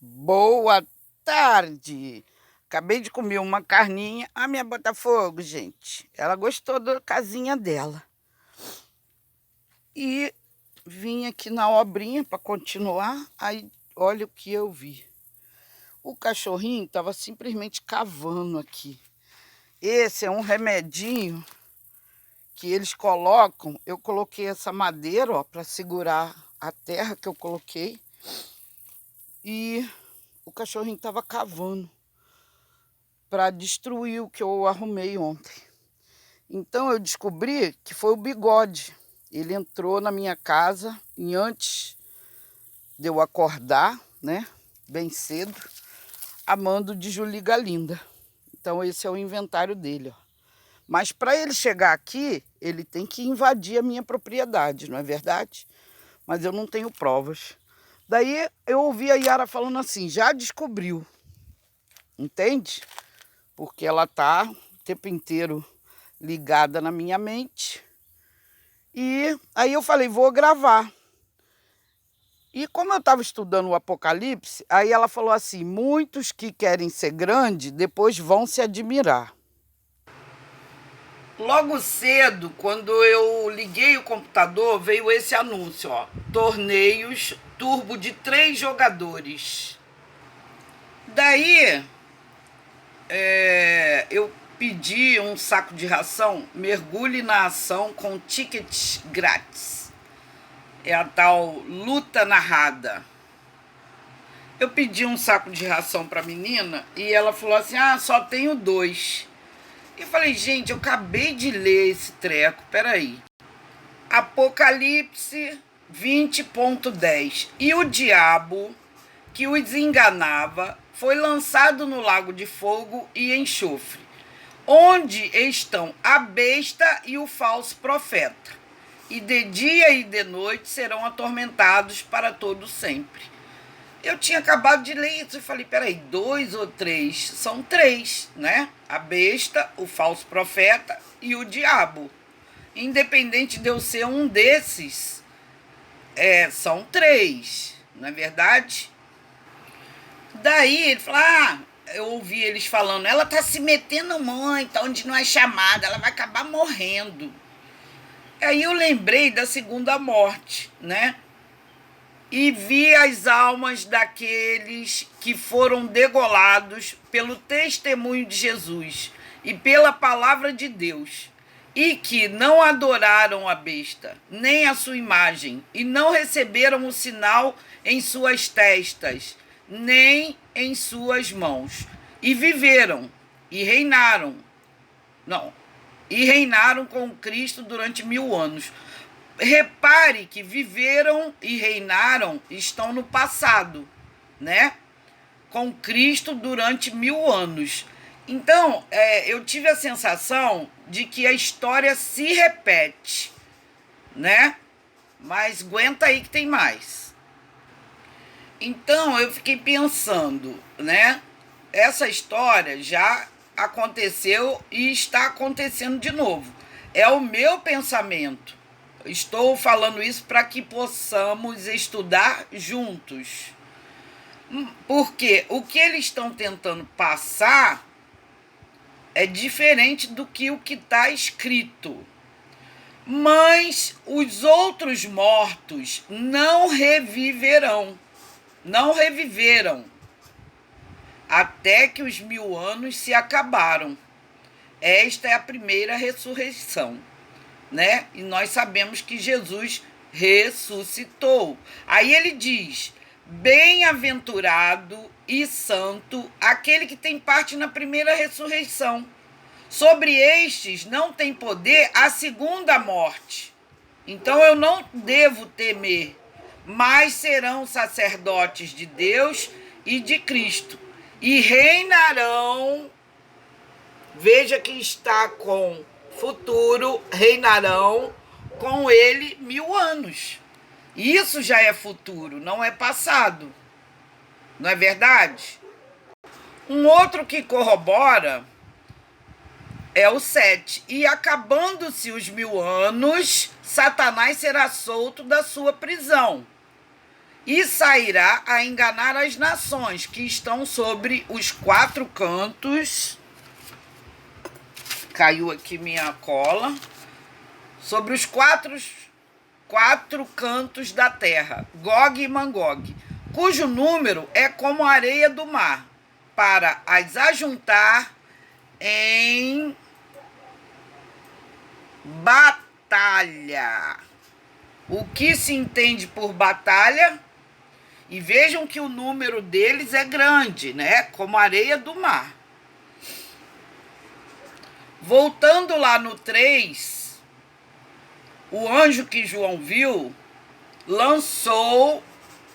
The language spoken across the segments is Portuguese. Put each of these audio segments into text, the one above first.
Boa tarde. Acabei de comer uma carninha. A minha Botafogo, gente, ela gostou da casinha dela. E vim aqui na obrinha para continuar. Aí, olha o que eu vi. O cachorrinho estava simplesmente cavando aqui. Esse é um remedinho que eles colocam. Eu coloquei essa madeira, ó, para segurar a terra que eu coloquei. E o cachorrinho estava cavando para destruir o que eu arrumei ontem. Então eu descobri que foi o Bigode. Ele entrou na minha casa e antes de eu acordar, né, bem cedo, a mando de Julie Galinda. Então esse é o inventário dele, ó. Mas para ele chegar aqui, ele tem que invadir a minha propriedade, não é verdade? Mas eu não tenho provas. Daí eu ouvi a Yara falando assim, já descobriu, entende? Porque ela tá o tempo inteiro ligada na minha mente. E aí eu falei, vou gravar. E como eu estava estudando o Apocalipse, aí ela falou assim, muitos que querem ser grande, depois vão se admirar. Logo cedo, quando eu liguei o computador, veio esse anúncio, ó. Torneios turbo de 3 jogadores. Daí, eu pedi um saco de ração, mergulhe na ação com tickets grátis. É a tal luta narrada. Eu pedi um saco de ração para a menina e ela falou assim, só tenho 2. Eu falei, gente, eu acabei de ler esse treco, peraí. Apocalipse 20.10. E o diabo que os enganava foi lançado no lago de fogo e enxofre, onde estão a besta e o falso profeta. E de dia e de noite serão atormentados para todo sempre. Eu tinha acabado de ler isso e falei, peraí, 2 ou 3? São 3, né? A besta, o falso profeta e o diabo. Independente de eu ser um desses, são 3, não é verdade? Daí ele falou, eu ouvi eles falando, ela tá se metendo muito onde não é chamada, ela vai acabar morrendo. Aí eu lembrei da segunda morte, né? E vi as almas daqueles que foram degolados pelo testemunho de Jesus e pela palavra de Deus, e que não adoraram a besta, nem a sua imagem, e não receberam o sinal em suas testas, nem em suas mãos, e viveram, e reinaram. Não, e reinaram com Cristo durante 1000 anos. Repare que viveram e reinaram estão no passado, né? Com Cristo durante 1000 anos. Então, eu tive a sensação de que a história se repete, né? Mas aguenta aí que tem mais. Então, eu fiquei pensando, né? Essa história já aconteceu e está acontecendo de novo. É o meu pensamento. Estou falando isso para que possamos estudar juntos. Porque o que eles estão tentando passar é diferente do que o que está escrito. Mas os outros mortos não reviverão. Não reviveram. Até que os 1000 anos se acabaram. Esta é a primeira ressurreição, né? E nós sabemos que Jesus ressuscitou. Aí ele diz, bem-aventurado e santo aquele que tem parte na primeira ressurreição. Sobre estes não tem poder a segunda morte. Então eu não devo temer, mas serão sacerdotes de Deus e de Cristo, e reinarão. Veja que está com futuro, reinarão com ele 1000 anos. Isso já é futuro, não é passado. Não é verdade? Um outro que corrobora é o 7. E acabando-se os 1000 anos, Satanás será solto da sua prisão. e sairá a enganar as nações que estão sobre os 4 cantos. Caiu aqui minha cola. Sobre os quatro cantos da terra, Gog e Magog, cujo número é como a areia do mar, para as ajuntar em batalha. O que se entende por batalha? E vejam que o número deles é grande, né? Como a areia do mar. Voltando lá no 3, o anjo que João viu lançou,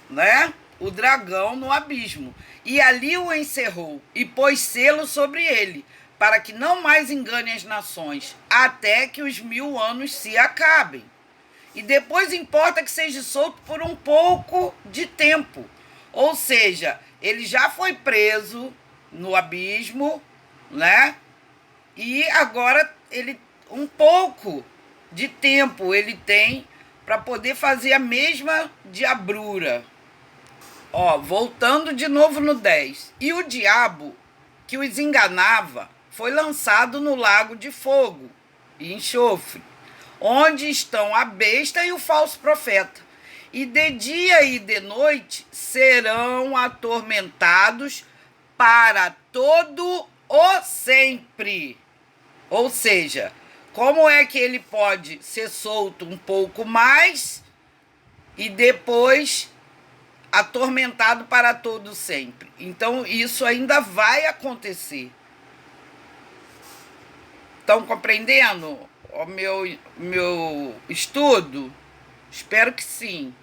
né, o dragão no abismo, e ali o encerrou, e pôs selo sobre ele, para que não mais engane as nações, até que os 1000 anos se acabem. E depois importa que seja solto por um pouco de tempo. Ou seja, ele já foi preso no abismo, né? E agora ele um pouco de tempo ele tem para poder fazer a mesma diabrura. Ó, voltando de novo no 10. E o diabo que os enganava foi lançado no lago de fogo e enxofre, onde estão a besta e o falso profeta. E de dia e de noite serão atormentados para todo o sempre. Ou seja, como é que ele pode ser solto um pouco mais e depois atormentado para todo sempre? Então, isso ainda vai acontecer. Estão compreendendo o meu estudo? Espero que sim.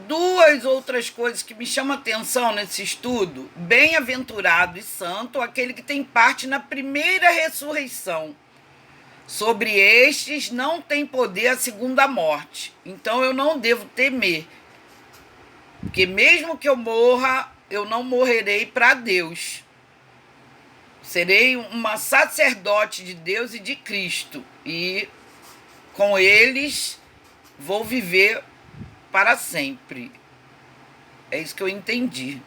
2 outras coisas que me chamam a atenção nesse estudo: bem-aventurado e santo aquele que tem parte na primeira ressurreição. Sobre estes não tem poder a segunda morte. Então eu não devo temer, porque mesmo que eu morra, eu não morrerei para Deus. Serei uma sacerdote de Deus e de Cristo, e com eles vou viver para sempre. É isso que eu entendi.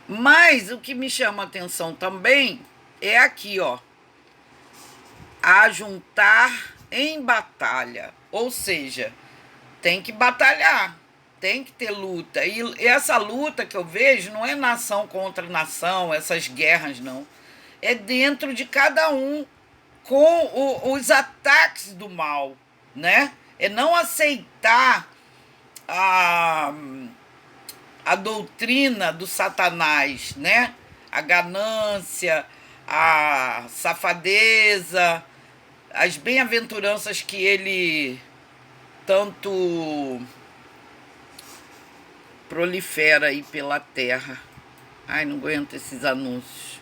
Mas o que me chama a atenção também é aqui, ó: ajuntar em batalha. Ou seja, tem que batalhar, tem que ter luta. E essa luta que eu vejo não é nação contra nação, essas guerras, não. É dentro de cada um, com os ataques do mal, né? É não aceitar a doutrina do Satanás, né? A ganância, a safadeza, as bem-aventuranças que ele tanto prolifera aí pela terra. Ai, não aguento esses anúncios.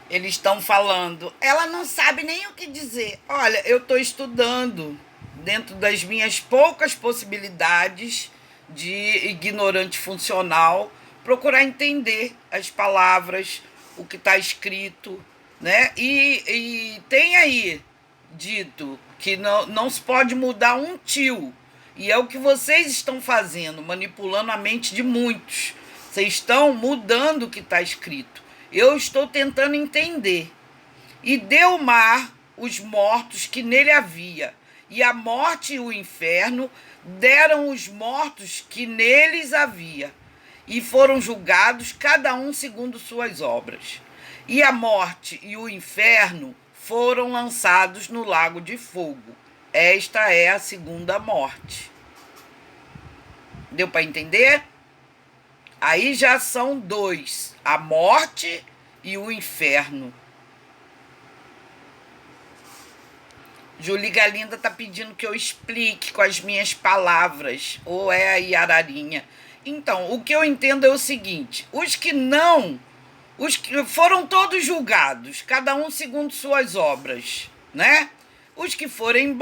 Eles estão falando, ela não sabe nem o que dizer. Olha, eu estou estudando dentro das minhas poucas possibilidades de ignorante funcional, procurar entender as palavras, o que está escrito, né? E tem aí dito que não se pode mudar um tio. E é o que vocês estão fazendo, manipulando a mente de muitos. Vocês estão mudando o que está escrito. Eu estou tentando entender. E deu o mar os mortos que nele havia, e a morte e o inferno deram os mortos que neles havia, e foram julgados cada um segundo suas obras. E a morte e o inferno foram lançados no lago de fogo. Esta é a segunda morte. Deu para entender? Aí já são 2, a morte e o inferno. Julie Galinda está pedindo que eu explique com as minhas palavras, ou é a Yararinha. Então, o que eu entendo é o seguinte: os que foram todos julgados, cada um segundo suas obras, né? Os que forem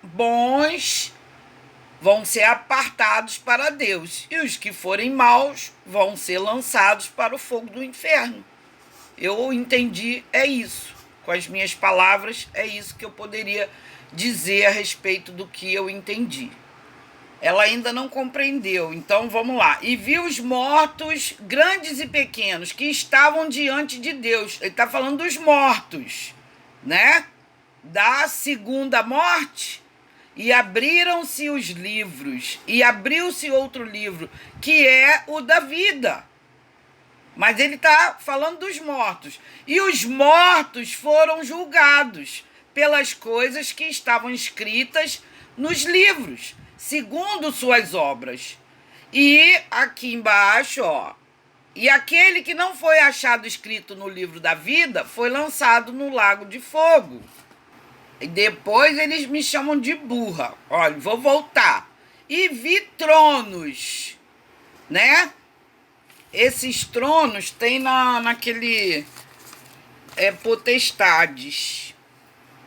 bons vão ser apartados para Deus, e os que forem maus vão ser lançados para o fogo do inferno. Eu entendi, é isso. Com as minhas palavras, é isso que eu poderia dizer a respeito do que eu entendi. Ela ainda não compreendeu. Então vamos lá. E viu os mortos, grandes e pequenos, que estavam diante de Deus. Ele está falando dos mortos, né? Da segunda morte. E abriram-se os livros. E abriu-se outro livro, que é o da vida. Mas ele está falando dos mortos. E os mortos foram julgados pelas coisas que estavam escritas nos livros, segundo suas obras. E aqui embaixo, ó, e aquele que não foi achado escrito no livro da vida foi lançado no lago de fogo. E depois eles me chamam de burra. Olha, vou voltar. E vi tronos, né? Esses tronos tem naquele potestades.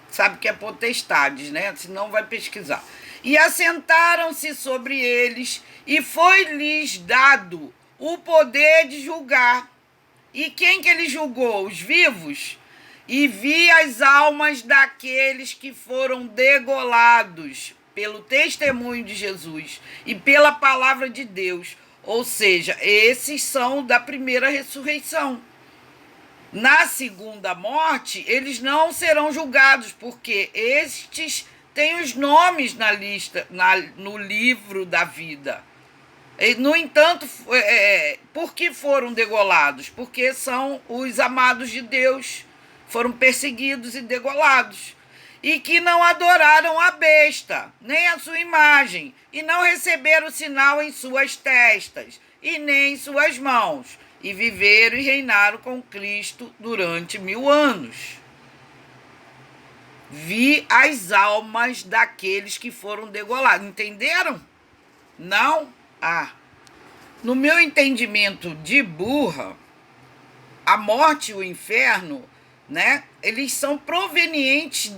Sabe o que é potestades, né? Senão vai pesquisar. E assentaram-se sobre eles, e foi-lhes dado o poder de julgar. E quem que ele julgou? Os vivos? E vi as almas daqueles que foram degolados pelo testemunho de Jesus e pela palavra de Deus. Ou seja, esses são da primeira ressurreição. Na segunda morte, eles não serão julgados, porque estes têm os nomes na lista, no livro da vida. No entanto, por que foram degolados? Porque são os amados de Deus, foram perseguidos e degolados. E que não adoraram a besta, nem a sua imagem, e não receberam sinal em suas testas, e nem em suas mãos, e viveram e reinaram com Cristo durante 1000 anos. Vi as almas daqueles que foram degolados. Entenderam? Não? No meu entendimento de burra, a morte e o inferno, né, eles são provenientes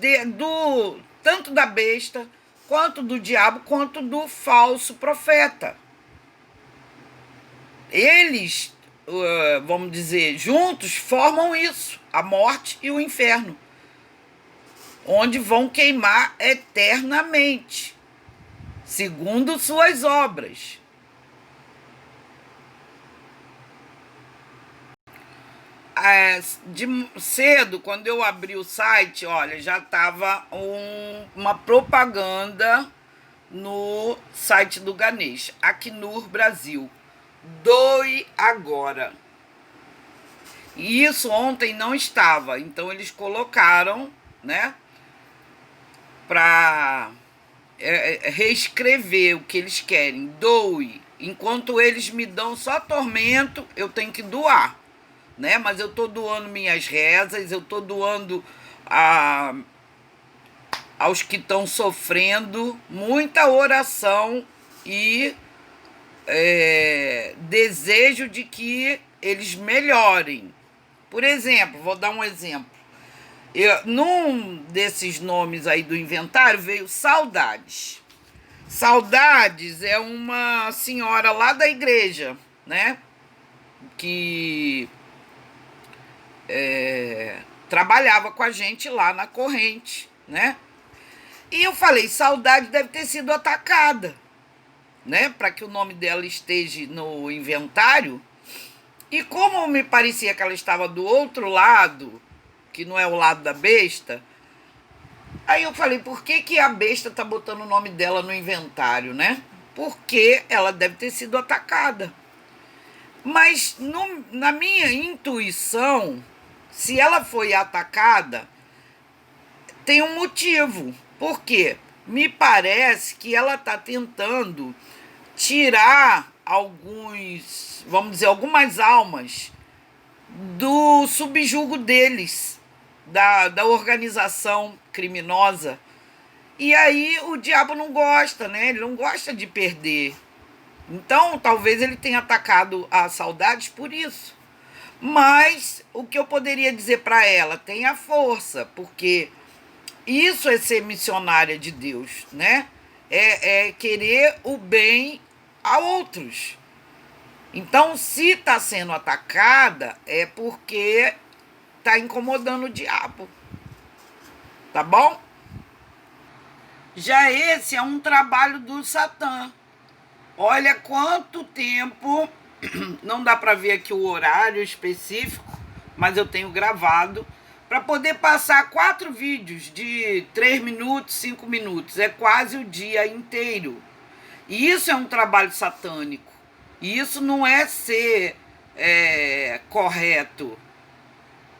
tanto da besta, quanto do diabo, quanto do falso profeta. Eles, vamos dizer, juntos formam isso, a morte e o inferno, onde vão queimar eternamente, segundo suas obras. De cedo, quando eu abri o site, olha, já estava uma propaganda no site do Ganesh, Acnur Brasil. Doe agora. E isso ontem não estava, então eles colocaram, né, para reescrever o que eles querem. Doe. Enquanto eles me dão só tormento, eu tenho que doar, né? Mas eu estou doando minhas rezas, eu estou doando aos que estão sofrendo, muita oração e desejo de que eles melhorem. Por exemplo, vou dar um exemplo. Num desses nomes aí do inventário veio Saudades. Saudades é uma senhora lá da igreja, né? Que trabalhava com a gente lá na corrente, né? E eu falei, Saudade deve ter sido atacada, né? Para que o nome dela esteja no inventário. E como me parecia que ela estava do outro lado, que não é o lado da besta, aí eu falei, por que a besta tá botando o nome dela no inventário, né? Porque ela deve ter sido atacada. Mas na minha intuição, se ela foi atacada, tem um motivo. Por quê? Me parece que ela está tentando tirar algumas almas do subjugo deles, da organização criminosa. E aí o diabo não gosta, né? Ele não gosta de perder. Então, talvez ele tenha atacado a Saudades por isso. Mas o que eu poderia dizer para ela? Tenha força, porque isso é ser missionária de Deus, né? É querer o bem a outros. Então, se está sendo atacada, é porque está incomodando o diabo. Tá bom? Já esse é um trabalho do Satã, Olha quanto tempo, não dá para ver aqui o horário específico, mas eu tenho gravado, para poder passar 4 vídeos de 3 minutos, 5 minutos. É quase o dia inteiro. E isso é um trabalho satânico. E isso não é ser correto,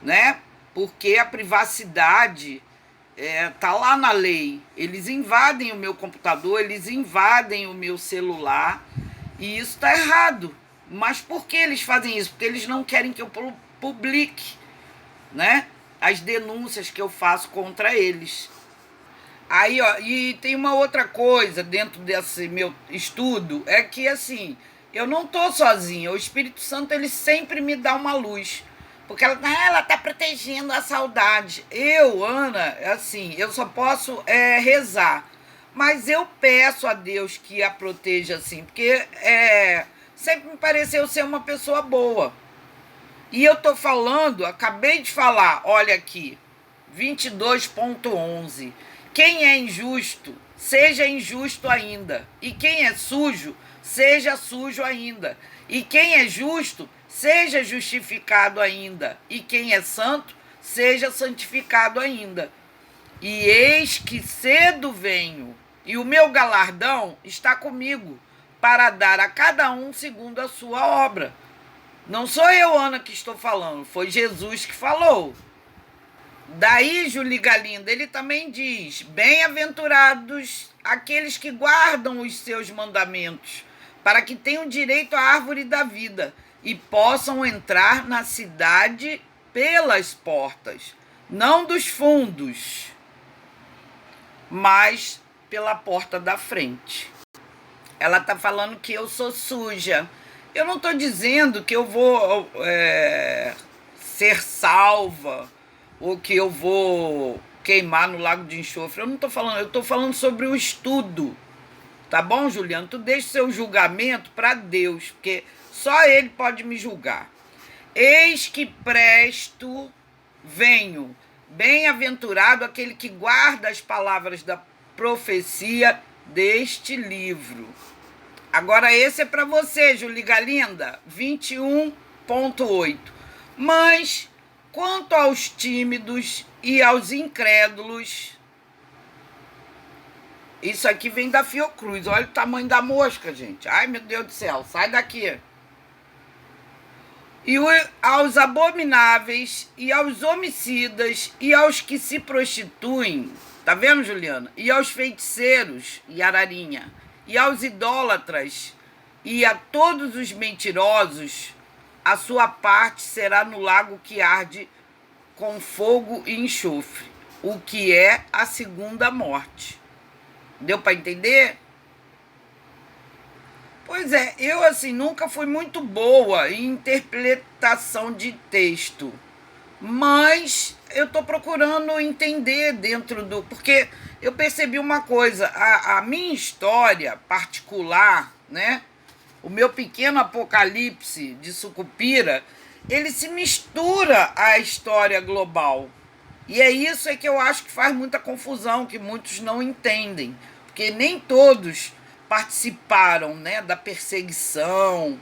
né? Porque a privacidade tá lá na lei. Eles invadem o meu computador, eles invadem o meu celular, e isso está errado. Mas por que eles fazem isso? Porque eles não querem que eu publique, né, as denúncias que eu faço contra eles. Aí, ó, e tem uma outra coisa dentro desse meu estudo, é que assim, eu não tô sozinha. O Espírito Santo, ele sempre me dá uma luz. Porque ela tá protegendo a saudade. Eu, Ana, assim, eu só posso rezar. Mas eu peço a Deus que a proteja, assim, porque sempre me pareceu ser uma pessoa boa. E eu tô falando, acabei de falar, olha aqui, 22.11. Quem é injusto, seja injusto ainda. E quem é sujo, seja sujo ainda. E quem é justo, seja justificado ainda. E quem é santo, seja santificado ainda. E eis que cedo venho, e o meu galardão está comigo, para dar a cada um segundo a sua obra. Não sou eu, Ana, que estou falando, foi Jesus que falou. Daí, Julie Galindo, ele também diz: bem-aventurados aqueles que guardam os seus mandamentos, para que tenham direito à árvore da vida e possam entrar na cidade pelas portas, não dos fundos, mas pela porta da frente. Ela está falando que eu sou suja. Eu não estou dizendo que eu vou ser salva ou que eu vou queimar no lago de enxofre. Eu não estou falando, eu estou falando sobre o estudo. Tá bom, Juliano? Tu deixa seu julgamento para Deus, porque só Ele pode me julgar. Eis que presto venho. Bem-aventurado aquele que guarda as palavras da profecia deste livro. Agora esse é para você, Julie Galinda, 21.8. Mas, quanto aos tímidos e aos incrédulos, isso aqui vem da Fiocruz. Olha o tamanho da mosca, gente. Ai, meu Deus do céu, sai daqui. E aos abomináveis, e aos homicidas, e aos que se prostituem, tá vendo, Juliana? E aos feiticeiros, e Ararinha, e aos idólatras, e a todos os mentirosos, a sua parte será no lago que arde com fogo e enxofre, o que é a segunda morte. Deu para entender? Pois é, eu assim nunca fui muito boa em interpretação de texto, mas eu estou procurando entender dentro do... Porque eu percebi uma coisa, a minha história particular, né? O meu pequeno apocalipse de Sucupira, ele se mistura à história global. E é isso que eu acho que faz muita confusão, que muitos não entendem. Porque nem todos participaram, né, da perseguição,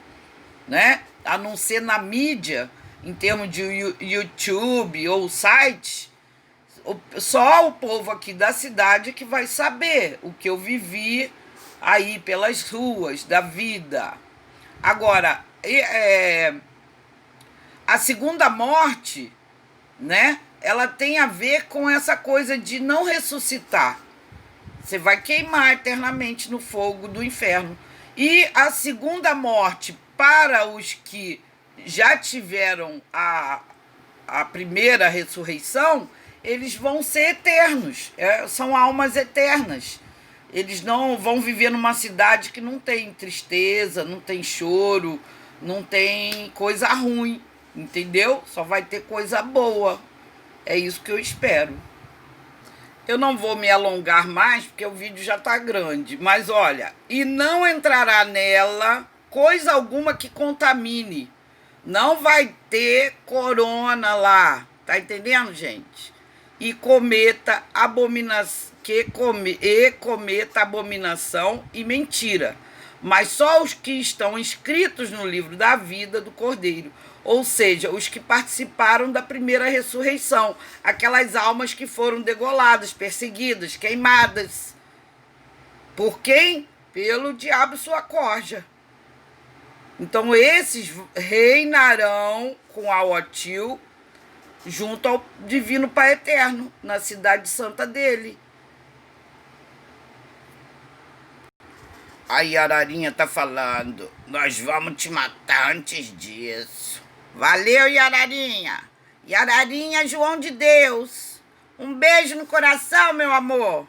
né? A não ser na mídia, em termos de YouTube ou site, só o povo aqui da cidade que vai saber o que eu vivi aí pelas ruas da vida. Agora, a segunda morte, né? Ela tem a ver com essa coisa de não ressuscitar. Você vai queimar eternamente no fogo do inferno. E a segunda morte, para os que já tiveram a primeira ressurreição, eles vão ser eternos. São almas eternas. Eles não vão viver numa cidade que não tem tristeza, não tem choro, não tem coisa ruim, entendeu? Só vai ter coisa boa. É isso que eu espero. Eu não vou me alongar mais, porque o vídeo já está grande. Mas olha, e não entrará nela coisa alguma que contamine. Não vai ter corona lá. Tá entendendo, gente? E cometa abominação e mentira. mas só os que estão inscritos no livro da vida do Cordeiro, ou seja, os que participaram da primeira ressurreição, aquelas almas que foram degoladas, perseguidas, queimadas. Por quem? Pelo diabo e sua corja. Então esses reinarão com Aotil junto ao Divino Pai Eterno, na cidade santa dele. A Yararinha tá falando, nós vamos te matar antes disso. Valeu, Yararinha. Yararinha, João de Deus. Um beijo no coração, meu amor.